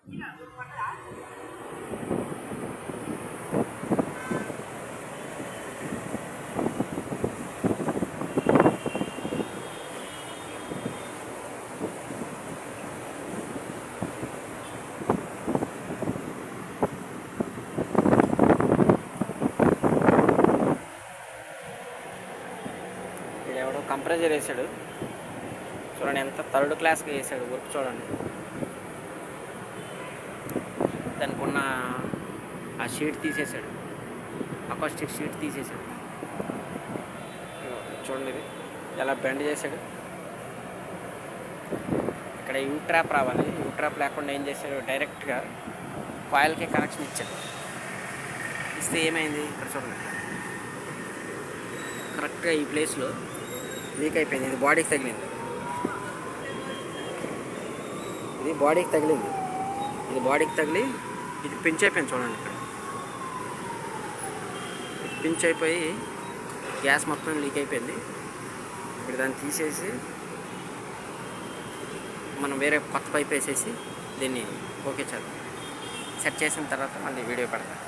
ఎవడో కంప్రెజర్ వేసాడు చూడండి, ఎంత థర్డ్ క్లాస్గా వేసాడు వర్క్ చూడండి. దానికి ఉన్న ఆ షీట్ తీసేసాడు, అకాస్టిక్ షీట్ తీసేసాడు. చూడండి ఇది ఎలా బెండ్ చేశాడు. ఇక్కడ యూ ట్రాప్ రావాలి, యూ ట్రాప్ లేకుండా ఏం చేశాడు, డైరెక్ట్గా కాయిల్కే కనెక్షన్ ఇచ్చాడు. ఇస్తే ఏమైంది ఇక్కడ చూడండి, కరెక్ట్గా ఈ ప్లేస్లో లీక్ అయిపోయింది. ఇది బాడీకి తగిలింది, ఇది బాడీకి తగిలింది, ఇది బాడీకి తగిలి ఇది పించ్ అయిపోయింది. చూడండి ఇక్కడ పించ్ అయిపోయి గ్యాస్ మొత్తం లీక్ అయిపోయింది. ఇప్పుడు దాన్ని తీసేసి మనం వేరే కొత్త పైప్ వేసేసి దీన్ని ఓకే చాలు సెట్ చేసిన తర్వాత మళ్ళీ వీడియో పెడతాం.